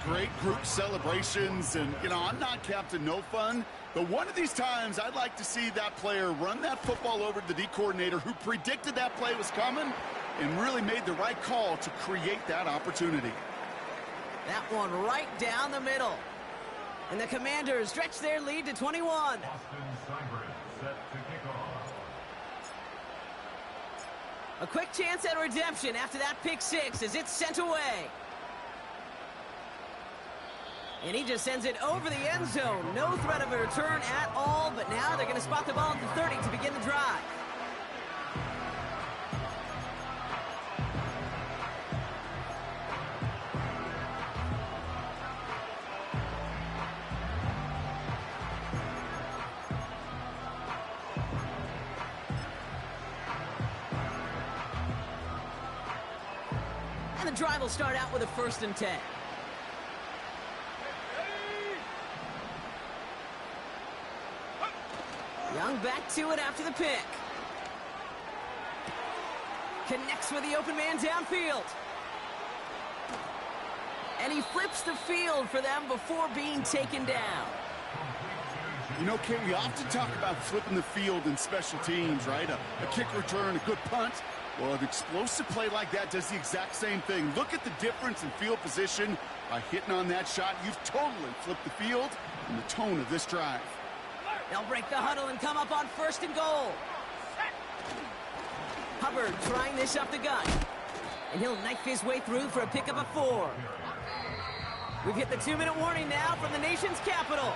great group celebrations, and, you know, I'm not Captain No Fun, but one of these times I'd like to see that player run that football over to the D coordinator who predicted that play was coming and really made the right call to create that opportunity. That one right down the middle. And the Commanders stretch their lead to 21. A quick chance at redemption after that pick six as it's sent away. And he just sends it over the end zone. No threat of a return at all, but now they're going to spot the ball at the 30 to begin the drive. And the drive will start out with a 1st and 10. Young back to it after the pick. Connects with the open man downfield. And he flips the field for them before being taken down. You know, Kate, we often talk about flipping the field in special teams, right? A kick return, a good punt. Well, an explosive play like that does the exact same thing. Look at the difference in field position. By hitting on that shot, you've totally flipped the field and the tone of this drive. They'll break the huddle and come up on 1st and goal. Hubbard trying this up the gut. And he'll knife his way through for a pickup of 4. We've hit the 2-minute warning now from the nation's capital.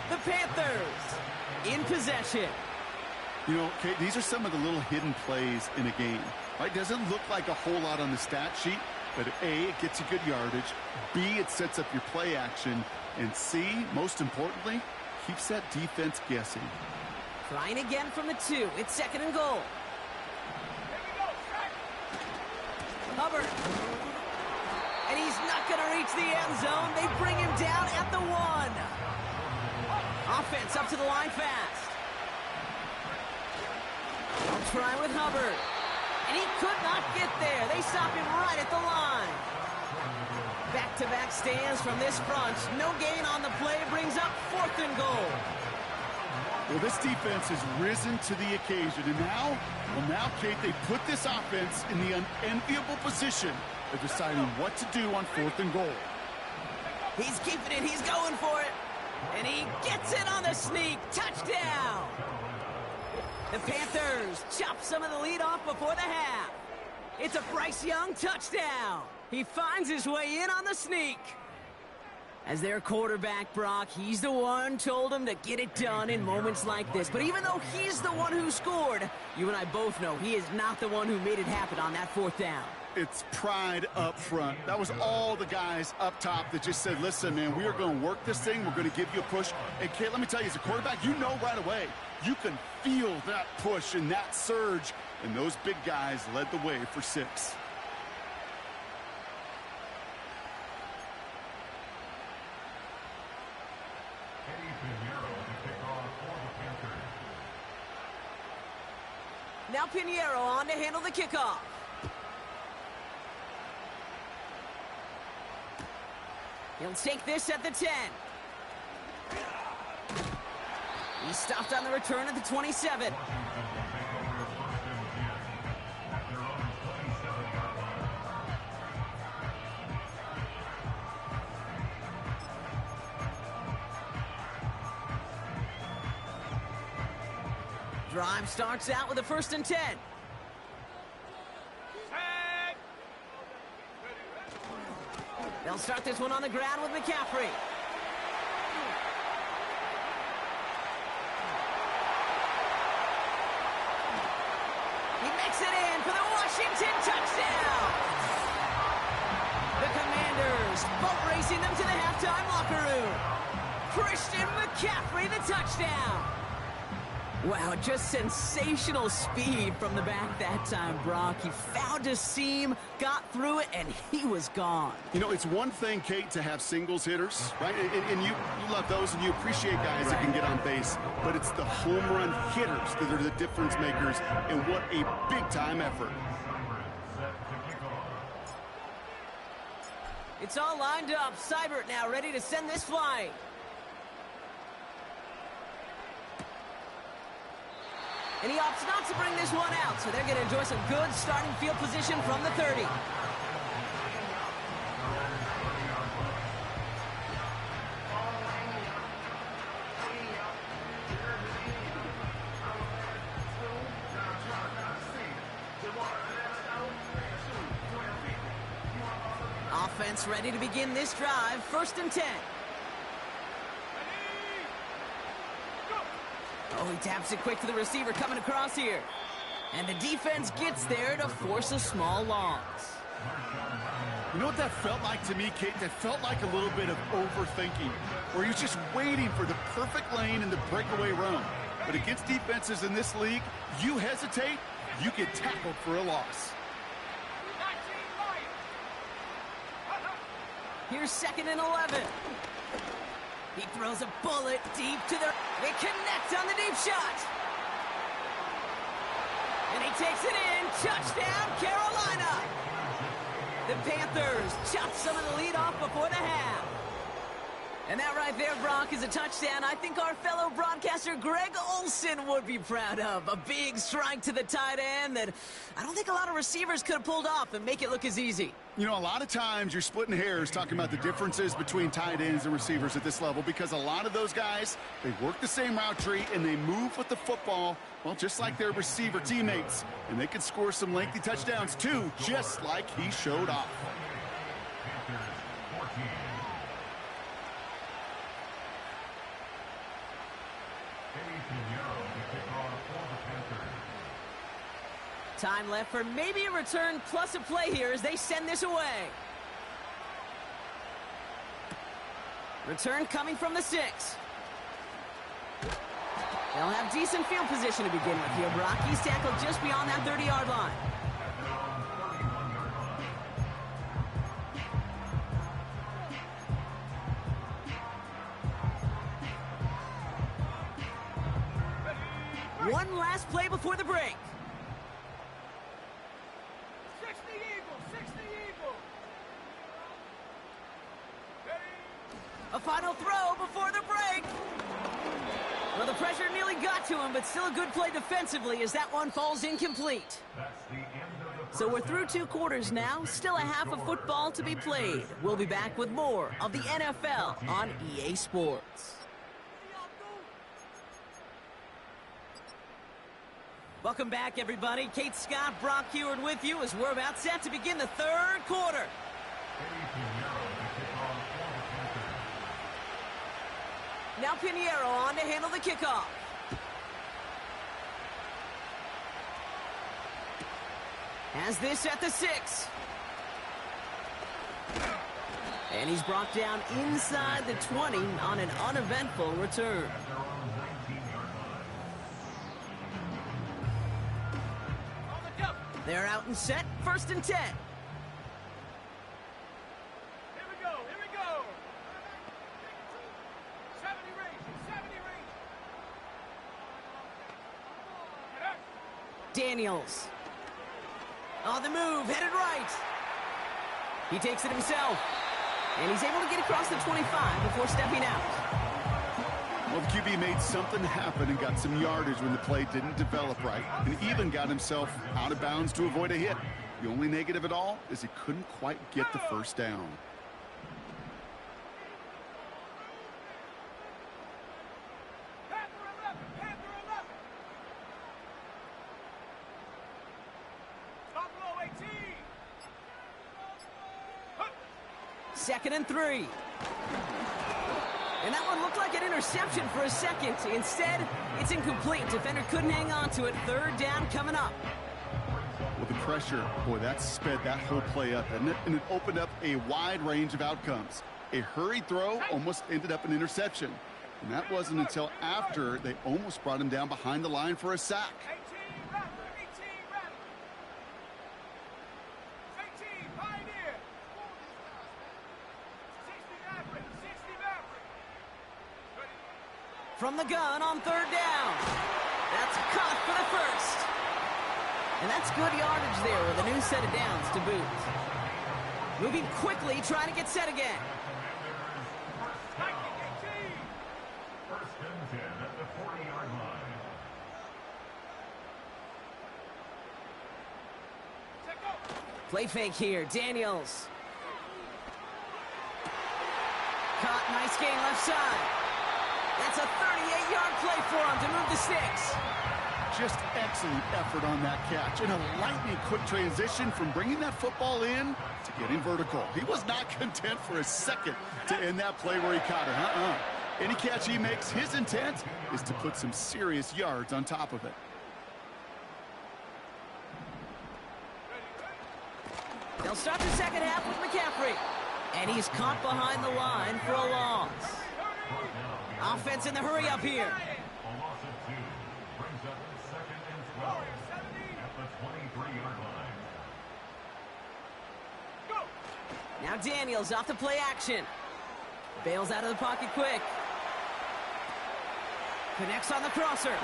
The Panthers in possession. You know, Kate, these are some of the little hidden plays in a game. Right? Doesn't look like a whole lot on the stat sheet, but A, it gets you good yardage. B, it sets up your play action. And C, most importantly, keeps that defense guessing. Trying again from the 2. It's 2nd and goal. Hubbard. And he's not going to reach the end zone. They bring him down at the 1. Offense up to the line fast. I'll try with Hubbard. And he could not get there. They stop him right at the line. Back-to-back stands from this front. No gain on the play. Brings up 4th and goal. Well, this defense has risen to the occasion. And now, Kate, they put this offense in the unenviable position of deciding what to do on 4th and goal. He's keeping it. He's going for it. And he gets it on the sneak. Touchdown. The Panthers chop some of the lead off before the half. It's a Bryce Young touchdown. He finds his way in on the sneak. As their quarterback, Brock, he's the one told him to get it done in moments like this. But even though he's the one who scored, you and I both know he is not the one who made it happen on that 4th down. It's pride up front. That was all the guys up top that just said, listen, man, we are going to work this thing. We're going to give you a push. And, Kate, let me tell you, as a quarterback, you know right away. You can feel that push and that surge. And those big guys led the way for 6. Now Pinheiro on to handle the kickoff. He'll take this at the 10. He stopped on the return at the 27. Drive starts out with a 1st and 10. They'll start this one on the ground with McCaffrey. He makes it in for the Washington touchdown. The Commanders boat racing them to the halftime locker room. Christian McCaffrey, the touchdown. Wow, just sensational speed from the back that time, Brock. He found a seam, got through it, and he was gone. You know, it's one thing, Kate, to have singles hitters, right? And you love those, and you appreciate guys that can get on base. But it's the home run hitters that are the difference makers, and what a big-time effort. It's all lined up. Seibert now ready to send this flying. And he opts not to bring this one out, so they're going to enjoy some good starting field position from the 30. Offense ready to begin this drive. 1st and 10. Oh, he taps it quick to the receiver coming across here. And the defense gets there to force a small loss. You know what that felt like to me, Kate? That felt like a little bit of overthinking, where he's just waiting for the perfect lane and the breakaway run. But against defenses in this league, you hesitate, you get tackled for a loss. Here's 2nd and 11. He throws a bullet deep to the... They connect on the deep shot. And he takes it in. Touchdown, Carolina. The Panthers chop some of the lead off before the half. And that right there, Brock, is a touchdown I think our fellow broadcaster Greg Olsen would be proud of. A big strike to the tight end that I don't think a lot of receivers could have pulled off and make it look as easy. You know, a lot of times you're splitting hairs talking about the differences between tight ends and receivers at this level, because a lot of those guys, they work the same route tree and they move with the football, well, just like their receiver teammates. And they can score some lengthy touchdowns too, just like he showed off. Time left for maybe a return plus a play here as they send this away. Return coming from the 6. They'll have decent field position to begin with here. Brock, he's tackled just beyond that 30-yard line. One last play before the break. A final throw before the break. Well, the pressure nearly got to him, but still a good play defensively as that one falls incomplete. So we're through 2 quarters now. Still a half of football to be played. We'll be back with more of the NFL on EA Sports. Welcome back, everybody. Kate Scott, Brock Heward with you as we're about set to begin the 3rd quarter. Now Pinheiro on to handle the kickoff. Has this at the 6. And he's brought down inside the 20 on an uneventful return. They're out and set. 1st and 10. Daniels. On the move, headed right. He takes it himself. And he's able to get across the 25 before stepping out. Well, the QB made something happen and got some yardage when the play didn't develop right, and even got himself out of bounds to avoid a hit. The only negative at all is he couldn't quite get the 1st down. Second and 3. And that one looked like an interception for a second. Instead, it's incomplete. Defender couldn't hang on to it. 3rd down coming up. Well, the pressure, boy, that sped that whole play up, didn't it? And it opened up a wide range of outcomes. A hurried throw almost ended up an interception. And that wasn't until after they almost brought him down behind the line for a sack. From the gun on 3rd down. That's caught for the 1st. And that's good yardage there with a new set of downs to boot. Moving quickly, trying to get set again. First and 10 at the 40-yard line. Play fake here, Daniels. Caught, nice gain left side. That's a 38-yard play for him to move the sticks. Just excellent effort on that catch. And a lightning quick transition from bringing that football in to getting vertical. He was not content for a second to end that play where he caught it. Any catch he makes, his intent is to put some serious yards on top of it. They'll start the second half with McCaffrey. And he's caught behind the line for a loss. Offense in the hurry up here. A loss of 2 brings up second and 12 at the 23-yard line. Now Daniels off the play action. Bails out of the pocket quick. Connects on the crosser.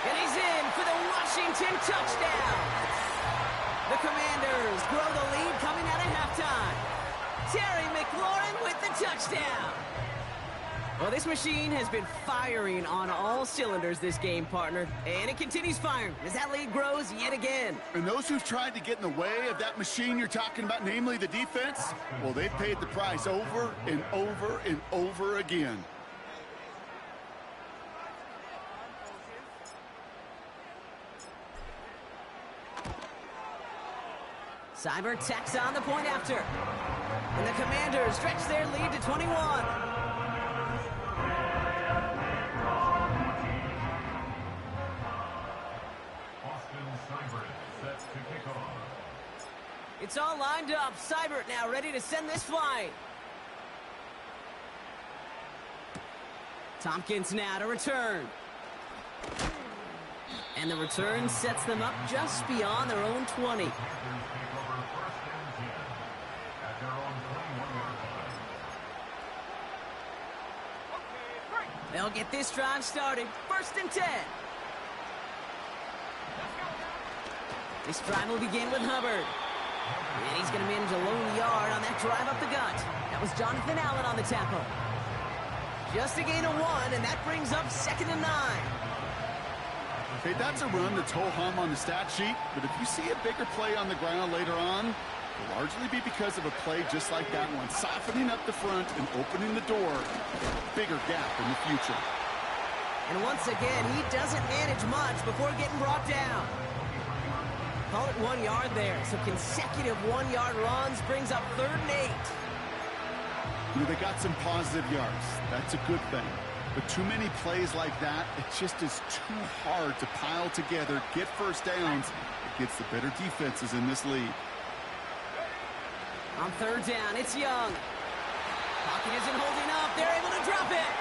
And he's in for the Washington touchdown. The Commanders grow the lead coming out of halftime. Terry McLaurin with the touchdown. Well, this machine has been firing on all cylinders this game, partner. And it continues firing as that lead grows yet again. And those who've tried to get in the way of that machine you're talking about, namely the defense, well, they've paid the price over and over and over again. Seibert tacks on the point after. And the Commanders stretch their lead to 21. It's all lined up. Seibert now ready to send this flying. Tompkins now to return. And the return sets them up just beyond their own 20. They'll get this drive started. First and 10. This drive will begin with Hubbard. And he's going to manage a lone yard on that drive up the gut. That was Jonathan Allen on the tackle. Just a gain of 1, and that brings up second and 9. Okay, that's a run that's ho-hum on the stat sheet, but if you see a bigger play on the ground later on, it'll largely be because of a play just like that one, softening up the front and opening the door for a bigger gap in the future. And once again, he doesn't manage much before getting brought down. Call it 1 yard there. So consecutive 1-yard runs brings up third and 8. You know, they got some positive yards. That's a good thing. But too many plays like that, it just is too hard to pile together, get first downs against the better defenses in this league. On third down, it's Young. Pocket isn't holding up. They're able to drop it.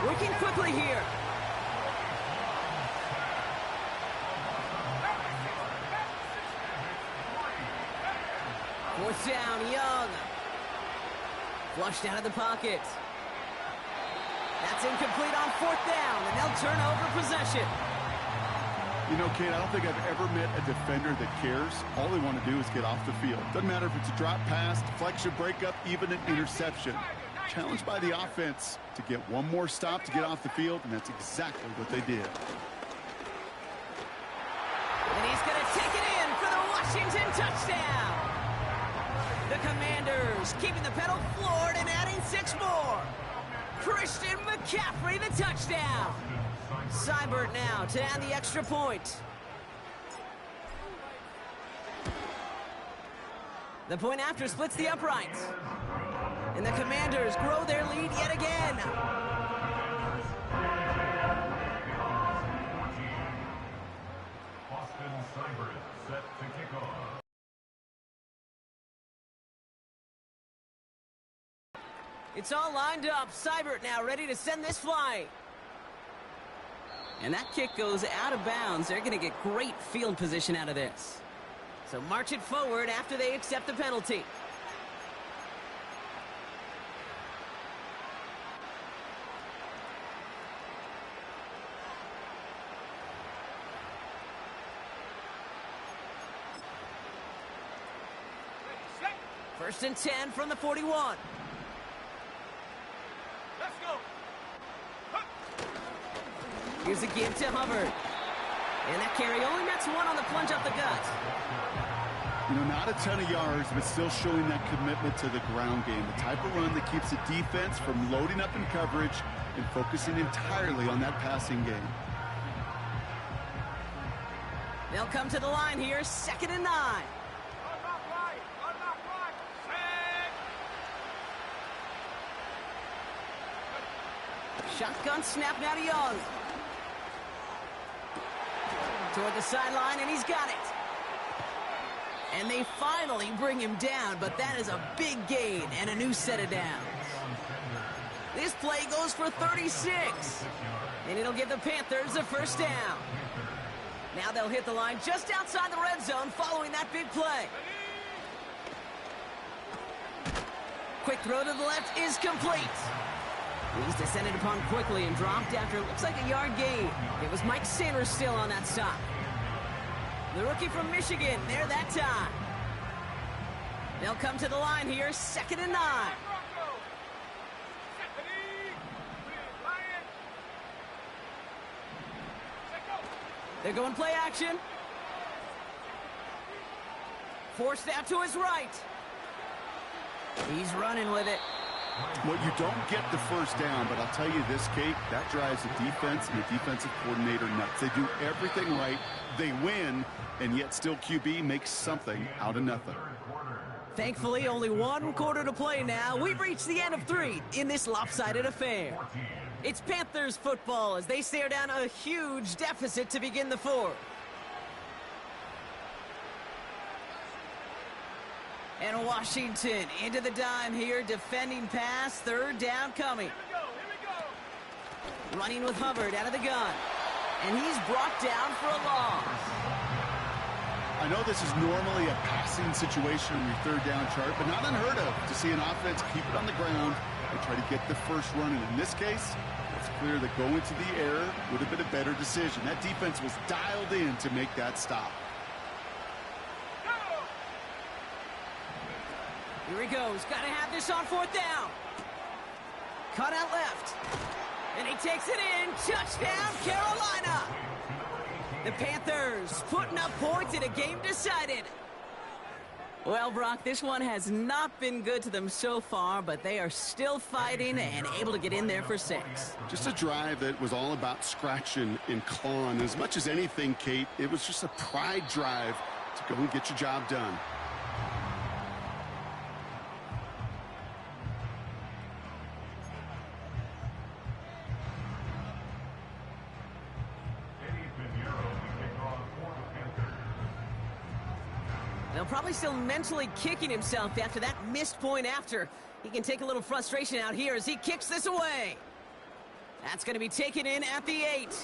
Working quickly here. Fourth down, Young. Flushed out of the pocket. That's incomplete on fourth down, and they'll turn over possession. You know, Kate, I don't think I've ever met a defender that cares. All they want to do is get off the field. Doesn't matter if it's a drop pass, deflection, breakup, even an interception. Challenged by the offense to get one more stop to get off the field, and that's exactly what they did. And he's going to take it in for the Washington touchdown. The Commanders keeping the pedal floored and adding 6 more. Christian McCaffrey, the touchdown. Seibert now to add the extra point. The point after splits the uprights. And the Commanders grow their lead yet again. Austin Seibert set to kick off. It's all lined up. Seibert now ready to send this flying. And that kick goes out of bounds. They're going to get great field position out of this. So march it forward after they accept the penalty. First and 10 from the 41. Let's go. Here's a give to Hubbard. And that carry only nets one on the plunge up the gut. You know, not a ton of yards, but still showing that commitment to the ground game. The type of run that keeps the defense from loading up in coverage and focusing entirely on that passing game. They'll come to the line here, 2nd and 9. Unlock right. Unlock right. Set. Shotgun snap now to Young. Toward the sideline, and he's got it. And they finally bring him down, but that is a big gain and a new set of downs. This play goes for 36. And it'll give the Panthers a first down. Now they'll hit the line just outside the red zone following that big play. Quick throw to the left is complete. He's descended upon quickly and dropped after it looks like a yard gain. It was Mike Sanders still on that stop. The rookie from Michigan there that time. They'll come to the line here, 2nd and 9. They're going play action. Forced out to his right. He's running with it. Well, you don't get the first down, but I'll tell you this, Kate, that drives the defense and the defensive coordinator nuts. They do everything right. They win, and yet still QB makes something out of nothing. Thankfully, only one quarter to play now. We've reached the end of 3 in this lopsided affair. It's Panthers football as they stare down a huge deficit to begin the 4th. And Washington into the dime here, defending pass, 3rd down coming. Running with Hubbard out of the gun. And he's brought down for a loss. I know this is normally a passing situation in your 3rd down chart, but not unheard of to see an offense keep it on the ground and try to get the first run. And in this case, it's clear that going to the air would have been a better decision. That defense was dialed in to make that stop. Here he goes. Got to have this on 4th down. Cut out left. And he takes it in. Touchdown, Carolina. The Panthers putting up points in a game decided. Well, Brock, this one has not been good to them so far, but they are still fighting and able to get in there for 6. Just a drive that was all about scratching and clawing. As much as anything, Kate, it was just a pride drive to go and get your job done. They'll probably still mentally kicking himself after that missed point after. He can take a little frustration out here as he kicks this away. That's going to be taken in at the 8.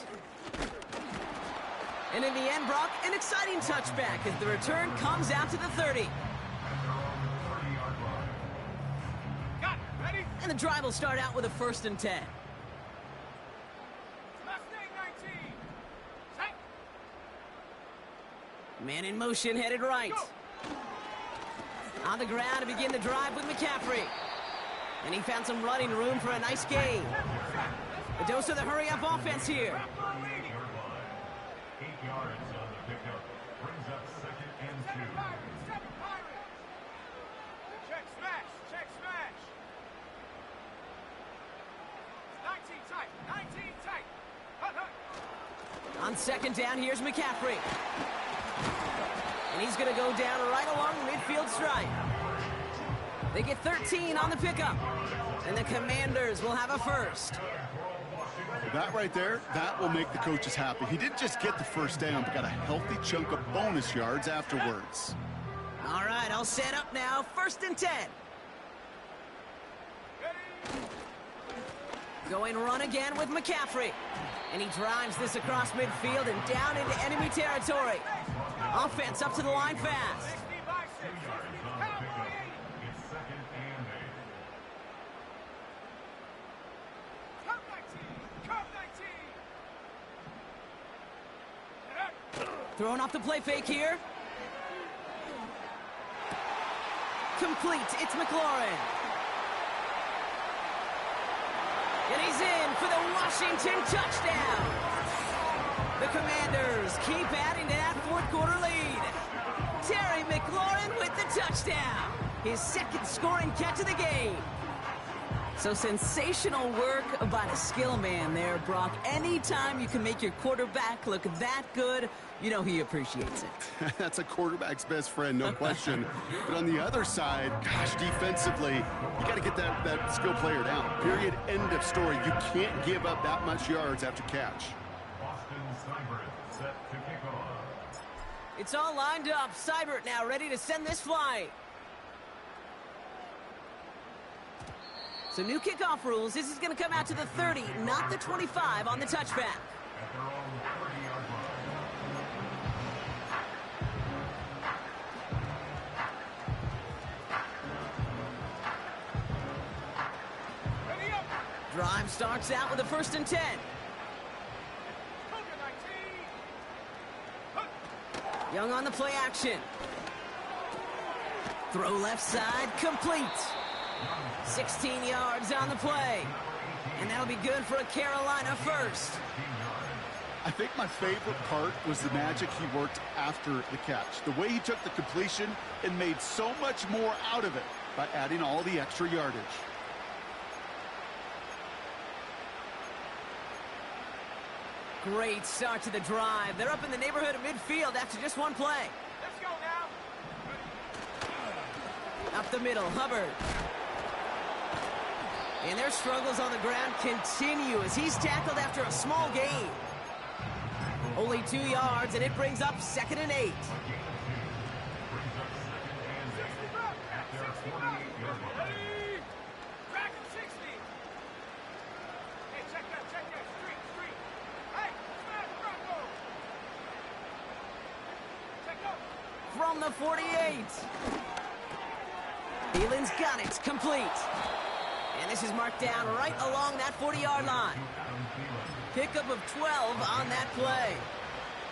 And in the end, Brock, an exciting touchback as the return comes out to the 30. And the drive will start out with a 1st and 10. Man in motion, headed right. On the ground to begin the drive with McCaffrey. And he found some running room for a nice gain. A dose of the hurry-up offense here. 8 yards on the pickup. Brings up 2nd and 2. Check smash. Check smash. 19 tight. 19 tight. Hut, hut. On 2nd down, here's McCaffrey. And he's going to go down right along the midfield stripe. They get 13 on the pickup. And the Commanders will have a first. That right there, that will make the coaches happy. He didn't just get the first down, but got a healthy chunk of bonus yards afterwards. All right, all set up now. 1st and 10. Going run again with McCaffrey. And he drives this across midfield and down into enemy territory. Offense up to the line fast. 2 yards on the pickup. It's 2nd and 8. Curve 19. Throwing off the play fake here. Complete. It's McLaurin. And he's in for the Washington touchdown. The Commanders keep adding to that fourth quarter lead. Terry McLaurin with the touchdown. His second scoring catch of the game. So sensational work by the skill man there, Brock. Anytime you can make your quarterback look that good, you know he appreciates it. That's a quarterback's best friend, no question. But on the other side, gosh, defensively, you got to get that skill player down. Period. End of story. You can't give up that much yards after catch. Boston Seibert set to kick off. It's all lined up. Seibert now ready to send this flight. So new kickoff rules. This is going to come out to the 30, not the 25 on the touchback. At their own 30-yard line. Ready up. Drive starts out with a 1st and 10. Cougar 19. Young on the play action. Throw left side, complete. 16 yards on the play. And that'll be good for a Carolina first. I think my favorite part was the magic he worked after the catch. The way he took the completion and made so much more out of it by adding all the extra yardage. Great start to the drive. They're up in the neighborhood of midfield after just one play. Let's go now. Up the middle, Hubbard. And their struggles on the ground continue as he's tackled after a small gain. Only 2 yards, and it brings up 2nd and 8. At their 48-yard line. Ready. Track at 60. Hey, check that. Street. Hey, smash Bronco. Check up. From the 48. Thielen's got it, complete. And this is marked down right along that 40-yard line. Pickup of 12 on that play.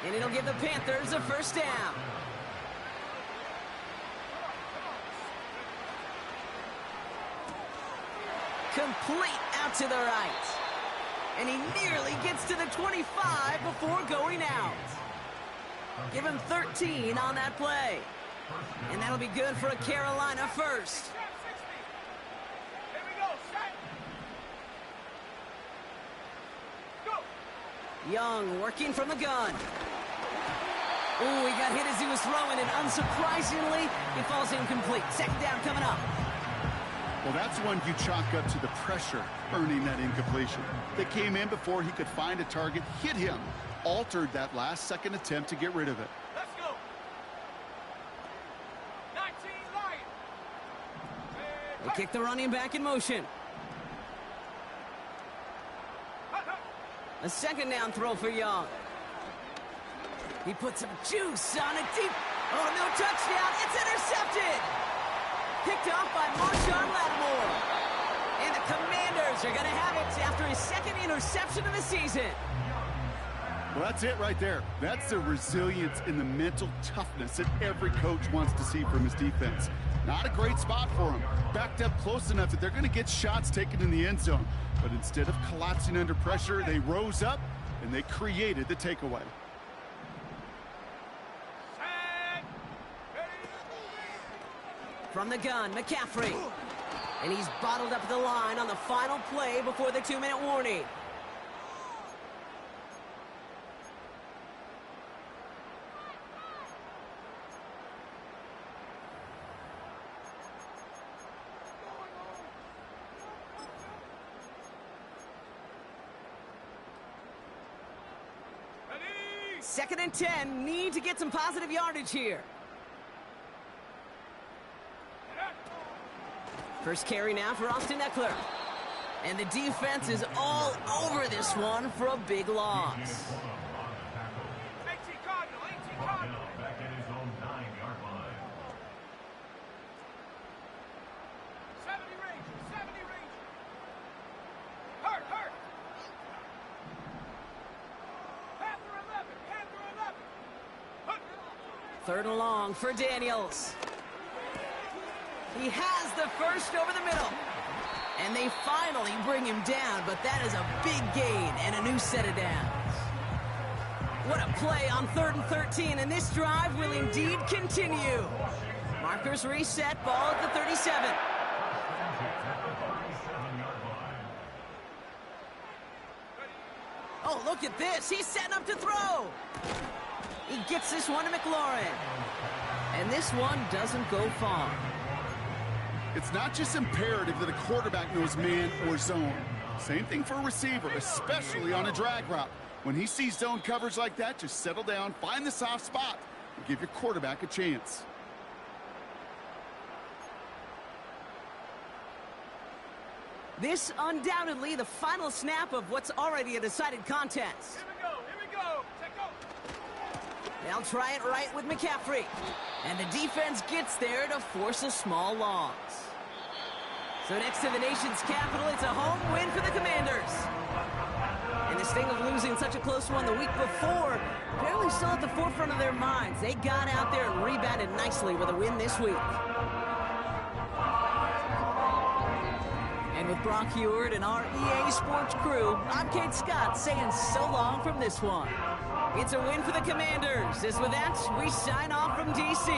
And it'll give the Panthers a 1st down. Complete out to the right. And he nearly gets to the 25 before going out. Give him 13 on that play. And that'll be good for a Carolina first. Track 60. Here we go. Set. Go. Young working from the gun. Ooh, he got hit as he was throwing, and unsurprisingly, he falls incomplete. 2nd down coming up. Well, that's one you chalk up to the pressure earning that incompletion. They came in before he could find a target, hit him, altered that last second attempt to get rid of it. Let's go. 19 Lion. They kick the running back in motion. A 2nd down throw for Young. He puts some juice on it deep. Oh, no touchdown. It's intercepted. Picked off by Marshawn Lattimore. And the Commanders are going to have it after his 2nd interception of the season. Well, that's it right there. That's the resilience and the mental toughness that every coach wants to see from his defense. Not a great spot for him. Backed up close enough that they're going to get shots taken in the end zone. But instead of collapsing under pressure, they rose up and they created the takeaway. Set. Ready. From the gun, McCaffrey. And he's bottled up the line on the final play before the 2-minute warning. Ready. 2nd and 10, need to get some positive yardage here. First carry now for Austin Eckler. And the defense is all over this one for a big loss. 18 Cardinal. Back at his own 9-yard line. 70 Ranger. Hurt. Panther 11. 3rd and long for Daniels. He has the first over the middle. And they finally bring him down, but that is a big gain and a new set of downs. What a play on 3rd and 13, and this drive will indeed continue. Markers reset, ball at the 37. Oh, look at this. He's setting up to throw. He gets this one to McLaurin. And this one doesn't go far. It's not just imperative that a quarterback knows man or zone. Same thing for a receiver, especially on a drag route. When he sees zone coverage like that, just settle down, find the soft spot, and give your quarterback a chance. This undoubtedly the final snap of what's already a decided contest. Here we go. Take off. They'll try it right with McCaffrey. And the defense gets there to force a small loss. So next to the nation's capital, it's a home win for the Commanders. And the sting of losing such a close one the week before, apparently still at the forefront of their minds. They got out there and rebounded nicely with a win this week. And with Brock Heward and our EA Sports crew, I'm Kate Scott saying so long from this one. It's a win for the Commanders. As with that, we sign off from D.C.